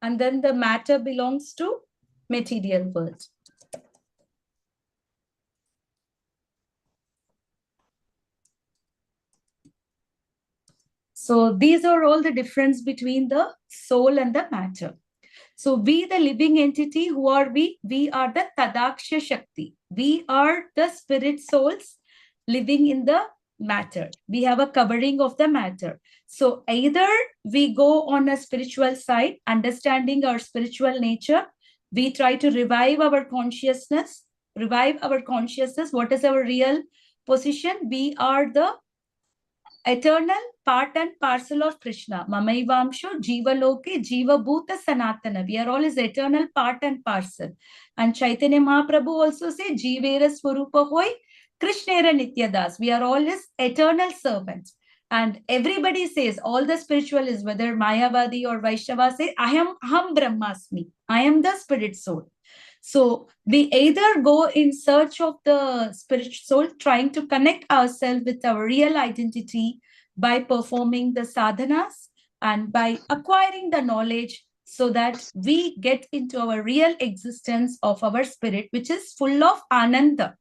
A: And then the matter belongs to material world. So these are all the difference between the soul and the matter. So we, the living entity, who are we? We are the Tadaksha Shakti. We are the spirit souls living in the matter. We have a covering of the matter. So either we go on a spiritual side, understanding our spiritual nature, we try to revive our consciousness. What is our real position? We are the eternal part and parcel of Krishna. Mamaivamsho Jiva Loke Jiva Bhuta Sanatana. We are all his eternal part and parcel. And Chaitanya Mahaprabhu also say Jivera Swarupa Hoy Krishnera Nityadas. We are all his eternal servants. And everybody says, all the spiritualists, whether Mayavadi or Vaishnava, say, I am Ham Brahmasmi. I am the spirit soul. So we either go in search of the spiritual soul, trying to connect ourselves with our real identity by performing the sadhanas and by acquiring the knowledge so that we get into our real existence of our spirit, which is full of ananda.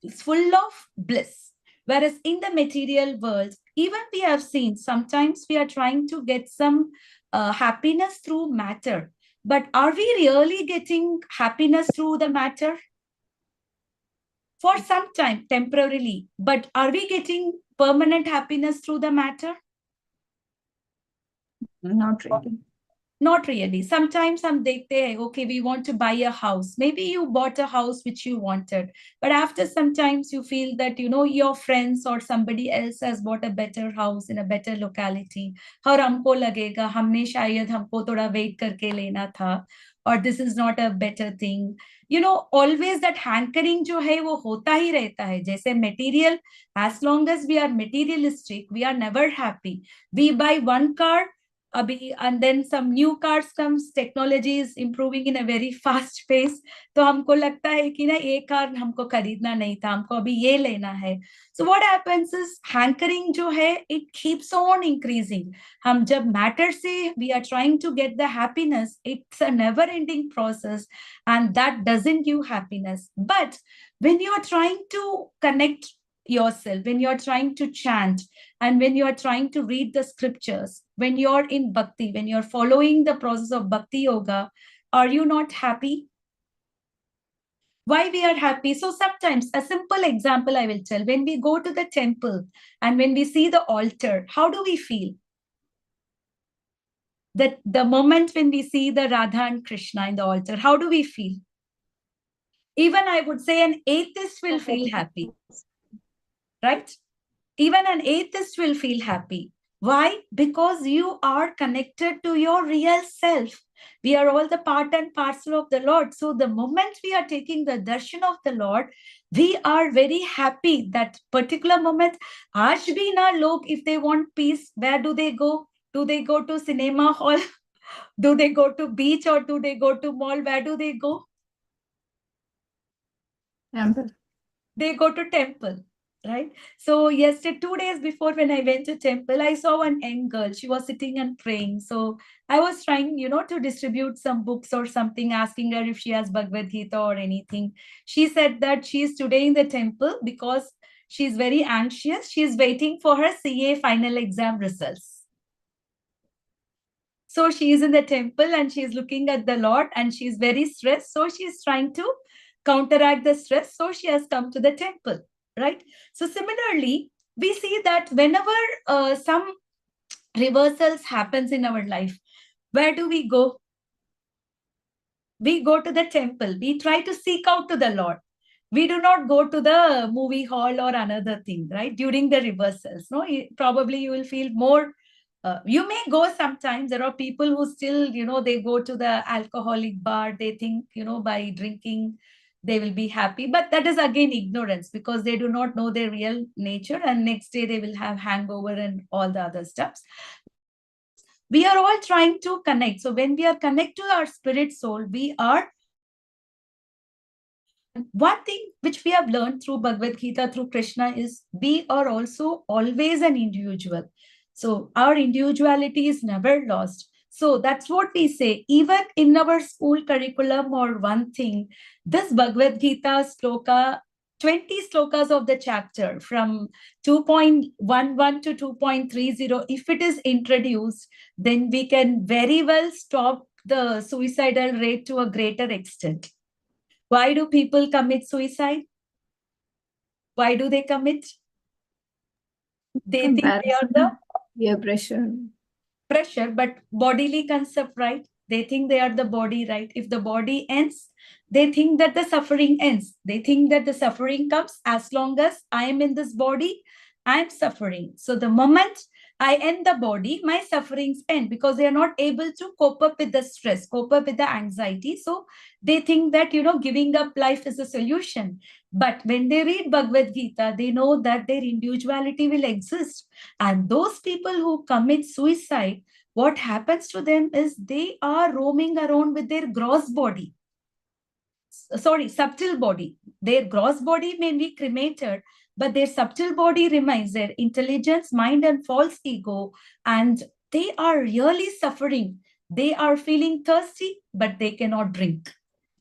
A: It's full of bliss. Whereas in the material world, even we have seen sometimes we are trying to get some happiness through matter. But are we really getting happiness through the matter? For some time, temporarily. But are we getting permanent happiness through the matter?
C: Not really.
A: Not really. Sometimes okay, we want to buy a house. Maybe you bought a house which you wanted, but after sometimes you feel that, your friends or somebody else has bought a better house in a better locality. और हमको लगेगा हमने शायद हमको थोड़ा wait करके लेना था, or this is not a better thing. Always that hankering जो है वो होता ही रहता है. जैसे material, as long as we are materialistic, we are never happy. We buy one car, and then some new cars comes, technology is improving in a very fast pace, तो हमको लगता है कि ना ये कार हमको खरीदना नहीं था, हमको अभी ये लेना है. So what happens is hankering जो है, it keeps on increasing. हम जब matter से we are trying to get the happiness, it's a never ending process and that doesn't give happiness. But when you are trying to connect yourself, when you're trying to chant, and when you're trying to read the scriptures, when you're in bhakti, when you're following the process of bhakti yoga, are you not happy? Why we are happy? So sometimes, a simple example I will tell, when we go to the temple and when we see the altar, how do we feel? That the moment when we see the Radha and Krishna in the altar, how do we feel? Even I would say an atheist will feel happy, right? Even an atheist will feel happy. Why? Because you are connected to your real self. We are all the part and parcel of the Lord. So the moment we are taking the darshan of the Lord, we are very happy. That particular moment, aaj bhi na log, if they want peace, where do they go? Do they go to cinema hall? Do they go to beach or do they go to mall? Where do they go?
C: Temple.
A: They go to temple, right? So yesterday, 2 days before when I went to temple, I saw one young girl. She was sitting and praying. So I was trying, to distribute some books or something, asking her if she has Bhagavad Gita or anything. She said that she is today in the temple because she's very anxious. She's waiting for her CA final exam results. So she is in the temple and she's looking at the Lord and she's very stressed. So she's trying to counteract the stress. So she has come to the temple, right? So similarly, we see that whenever some reversals happens in our life, where do we go? We go to the temple. We try to seek out to the Lord. We do not go to the movie hall or another thing, right? During the reversals, no, probably you will feel more You may go sometimes. There are people who still, they go to the alcoholic bar. They think, by drinking, they will be happy. But that is again ignorance, because they do not know their real nature. And next day they will have hangover and all the other stuffs. We are all trying to connect. So when we are connected to our spirit soul, we are. One thing which we have learned through Bhagavad Gita, through Krishna, is we are also always an individual. So our individuality is never lost. So that's what we say. Even in our school curriculum or one thing, this Bhagavad Gita sloka, 20 slokas of the chapter from 2.11 to 2.30, if it is introduced, then we can very well stop the suicidal rate to a greater extent. Why do people commit suicide? Why do they commit? They think they are the
C: peer pressure,
A: but bodily concept, right? They think they are the body, right? If the body ends, they think that the suffering ends. They think that the suffering comes as long as I am in this body, I am suffering. So the moment I end the body, my sufferings end, because they are not able to cope up with the stress, cope up with the anxiety. So they think that, giving up life is a solution. But when they read Bhagavad Gita, they know that their individuality will exist. And those people who commit suicide, what happens to them is they are roaming around with their gross body. Subtle body. Their gross body may be cremated, but their subtle body remains, their intelligence, mind, and false ego, and they are really suffering. They are feeling thirsty, but they cannot drink.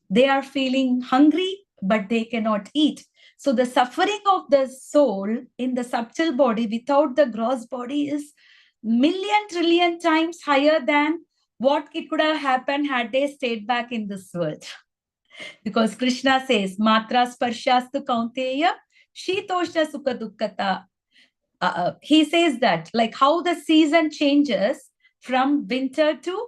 A: They are feeling hungry, but they cannot eat. So the suffering of the soul in the subtle body without the gross body is million trillion times higher than what it could have happened had they stayed back in this world. Because Krishna says, Matra sparshastu kaunteya, shitoshna sukha dukkata. He says that, like how the season changes from winter to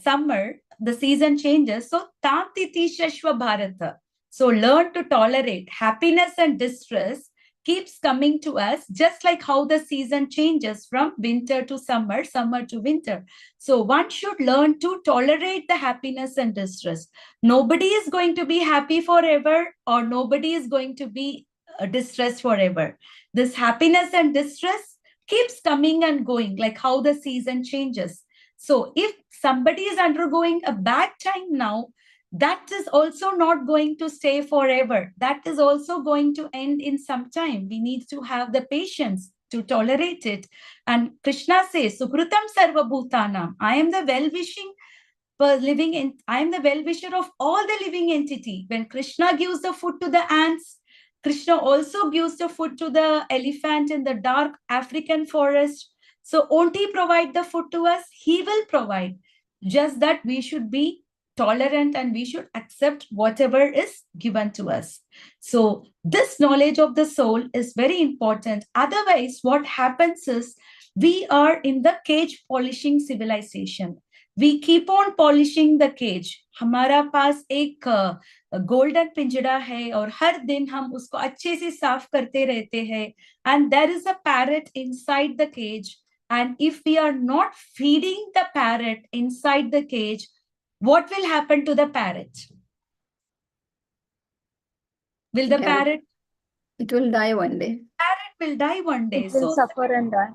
A: summer, the season changes. So, tam titi shashva bharata. So, learn to tolerate happiness and distress keeps coming to us, just like how the season changes from winter to summer, summer to winter. So, one should learn to tolerate the happiness and distress. Nobody is going to be happy forever, or nobody is going to be distressed forever. This happiness and distress keeps coming and going, like how the season changes. So if somebody is undergoing a bad time now, that is also not going to stay forever. That is also going to end in some time. We need to have the patience to tolerate it. And Krishna says, Sukrutam Sarva Bhutanam. I am the well-wishing I am the well-wisher of all the living entity. When Krishna gives the food to the ants, Krishna also gives the food to the elephant in the dark African forest. So won't he provide the food to us? He will provide. Just that we should be tolerant and we should accept whatever is given to us. So this knowledge of the soul is very important. Otherwise, what happens is we are in the cage polishing civilization. We keep on polishing the cage. हमारा पास एक golden पिंजरा है और हर दिन हम उसको अच्छे से साफ करते रहते हैं. And there is a parrot inside the cage. And if we are not feeding the parrot inside the cage, what will happen to the parrot? Will the parrot?
C: It will die one day.
A: Parrot will die one day.
B: It will suffer and die.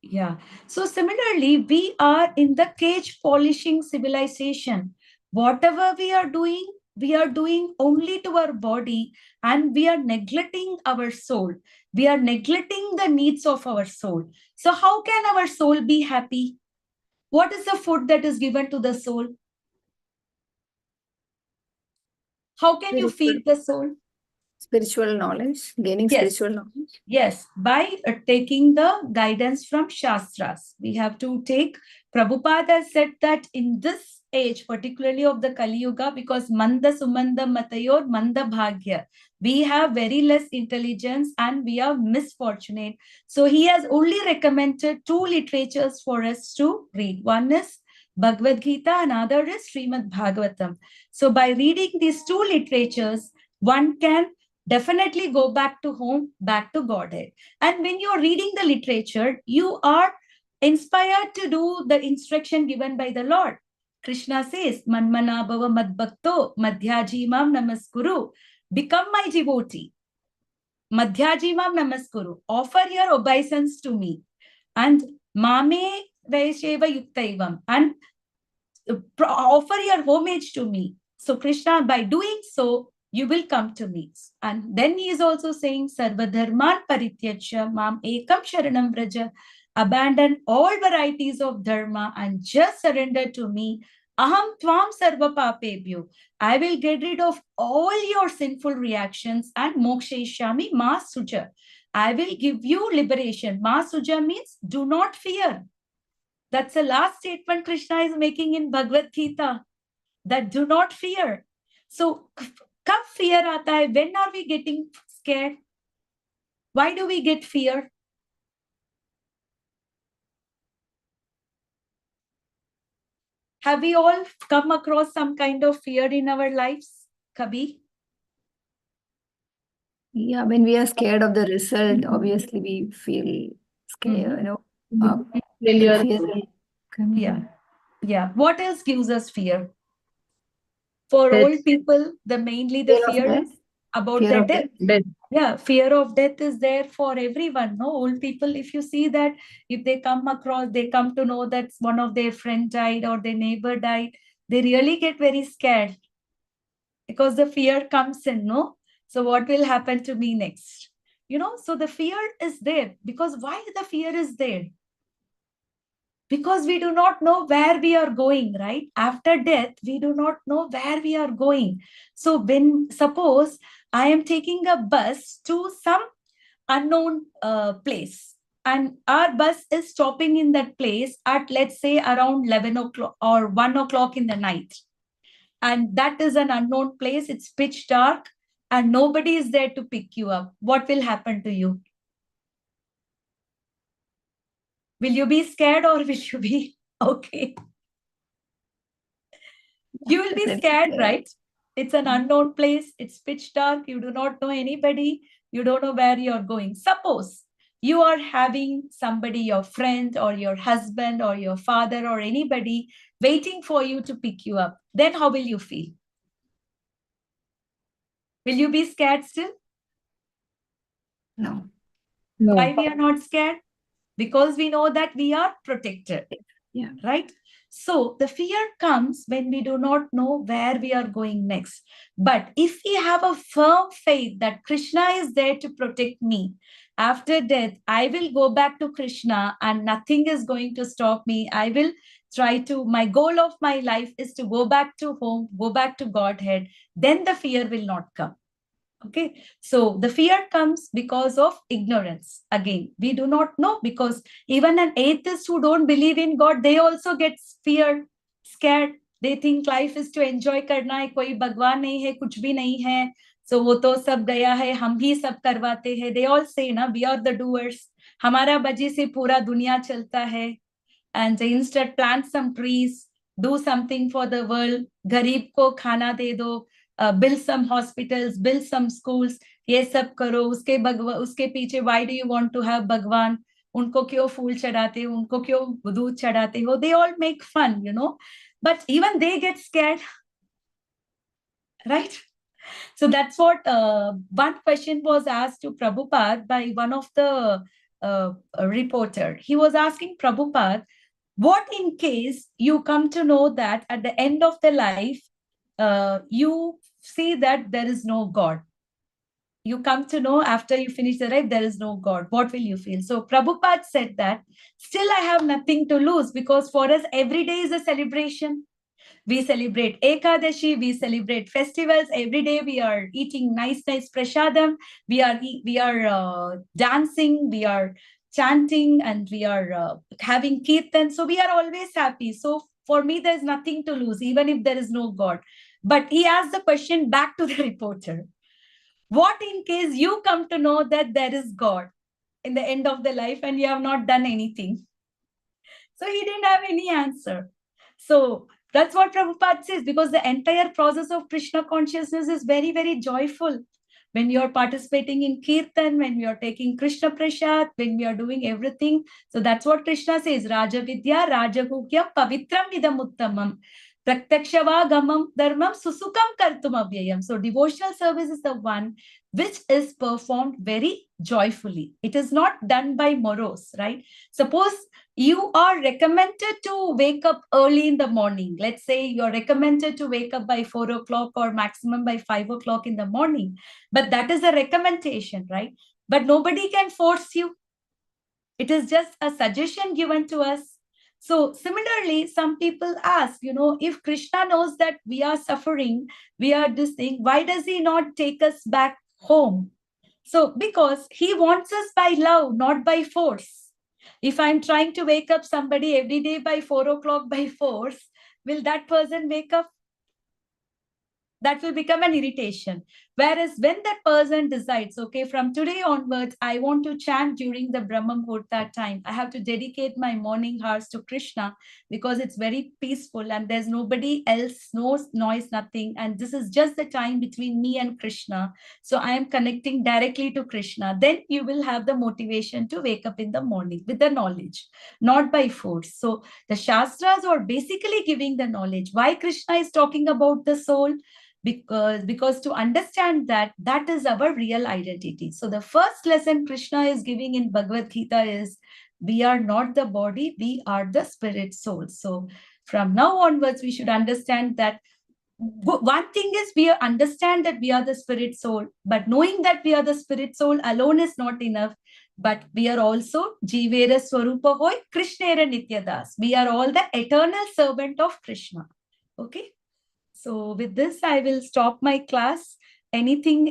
A: Yeah. So similarly, we are in the cage polishing civilization. Whatever we are doing only to our body, and we are neglecting our soul. We are neglecting the needs of our soul. So how can our soul be happy? What is the food that is given to the soul? How can you feed the soul?
C: Spiritual knowledge, gaining
A: Yes.
C: spiritual knowledge.
A: Yes, by taking the guidance from Shastras. We have to take, Prabhupada said that in this age, particularly of the Kali Yuga, because Manda Sumanda Matayor Manda Bhagya, we have very less intelligence and we are misfortunate. So he has only recommended two literatures for us to read. One is Bhagavad Gita, another is Srimad Bhagavatam. So by reading these two literatures, one can definitely go back to home, back to Godhead. And when you're reading the literature, you are inspired to do the instruction given by the Lord. Krishna says, Manmana bhava madbhakto madhyajimam namaskuru. Become my devotee. Madhyajimam namaskuru. Offer your obeisance to me. And mame vaisheva yuktaivam. And offer your homage to me. So Krishna, by doing so, you will come to me. And then he is also saying, Sarvadharman parityajya mam ekam sharanam vraja. Abandon all varieties of dharma and just surrender to me. Aham tvam sarva papebhyo. I will get rid of all your sinful reactions and mokshayishyami ma suja. I will give you liberation. Ma suja means do not fear. That's the last statement Krishna is making in Bhagavad Gita, that do not fear. So, kab fear aata hai? When are we getting scared? Why do we get fear? Have we all come across some kind of fear in our lives, Kabir?
C: Yeah, when we are scared of the result, obviously we feel scared,
D: Failure.
C: fear.
A: Yeah. Yeah. What else gives us fear? For
B: Death.
A: old people, mainly the
C: Fear of
A: fear
C: death.
A: is about
C: Fear
A: their
C: of
A: death.
B: Death.
A: Yeah, fear of death is there for everyone. No, old people, if you see that, if they come to know that one of their friend died or their neighbor died, they really get very scared because the fear comes in, no? So what will happen to me next? So the fear is there. Because why the fear is there? Because we do not know where we are going, right? After death, we do not know where we are going. So suppose I am taking a bus to some unknown place, and our bus is stopping in that place at, let's say, around 11 o'clock or 1 o'clock in the night. And that is an unknown place. It's pitch dark and nobody is there to pick you up. What will happen to you? Will you be scared or will you be okay? You will be scared, right? It's an unknown place. It's pitch dark. You do not know anybody. You don't know where you're going. Suppose you are having somebody, your friend or your husband or your father or anybody waiting for you to pick you up. Then how will you feel? Will you be scared still?
C: No.
A: Why we are not scared? Because we know that we are protected.
C: Yeah.
A: Right? So the fear comes when we do not know where we are going next. But if we have a firm faith that Krishna is there to protect me, after death, I will go back to Krishna and nothing is going to stop me. I will my goal of my life is to go back to home, go back to Godhead. Then the fear will not come. Okay, so the fear comes because of ignorance. Again, we do not know, because even an atheist who don't believe in God, they also get fear, scared. They think life is to enjoy करना है, कोई भगवान नहीं है, कुछ भी नहीं है. So वो तो सब गया है, हम भी सब करवाते हैं. They all say ना, we are the doers. हमारा वजह से पूरा दुनिया चलता है. And instead plant some trees, do something for the world. गरीब को खाना दे दो. Build some hospitals, build some schools, ये सब करो. उसके पीछे why do you want to have भगवान? उनको क्यों फूल चढ़ाते हो? उनको क्यों दूध चढ़ाते हो? They all make fun, but even they get scared, right? So that's what one question was asked to Prabhupada by one of the reporter. He was asking Prabhupada, what in case you come to know that at the end of the life, you see that there is no God. You come to know after you finish the life, there is no God. What will you feel? So Prabhupada said that, still I have nothing to lose, because for us, every day is a celebration. We celebrate Ekadashi, we celebrate festivals. Every day we are eating nice prasadam. We are dancing, we are chanting, and we are having kirtan. So we are always happy. So for me, there's nothing to lose, even if there is no God. But he asked the question back to the reporter. What in case you come to know that there is God in the end of the life and you have not done anything? So he didn't have any answer. So that's what Prabhupada says, because the entire process of Krishna consciousness is very, very joyful. when you're participating in Kirtan, when you're taking Krishna Prasad, when we are doing everything. So that's what Krishna says, Raja Vidya, Raja Guhyam, Pavitram Idam Uttamam. Pratyakshava Gamam Dharmam Susukam Kartum Avyayam. So devotional service is the one which is performed very joyfully. It is not done by morose, right? Suppose you are recommended to wake up early in the morning. Let's say you're recommended to wake up by 4 o'clock or maximum by 5 o'clock in the morning. But that is a recommendation, right? But nobody can force you. It is just a suggestion given to us. So similarly, some people ask, if Krishna knows that we are suffering, we are this thing, why does he not take us back home? So because he wants us by love, not by force. If I'm trying to wake up somebody every day by 4 o'clock by force, will that person wake up? That will become an irritation. Whereas when that person decides, okay, from today onwards, I want to chant during the Brahma Muhurta time. I have to dedicate my morning hours to Krishna because it's very peaceful and there's nobody else, no noise, nothing. And this is just the time between me and Krishna. So I am connecting directly to Krishna. Then you will have the motivation to wake up in the morning with the knowledge, not by force. So the Shastras are basically giving the knowledge. Why Krishna is talking about the soul? Because to understand that is our real identity. So the first lesson Krishna is giving in Bhagavad Gita is, we are not the body, we are the spirit soul. So from now onwards, we should understand that one thing is we understand that we are the spirit soul, but knowing that we are the spirit soul alone is not enough. But we are also Jivera Swarupa Hoy, Krishnera Nityadas. We are all the eternal servant of Krishna. Okay. So with this, I will stop my class. Anything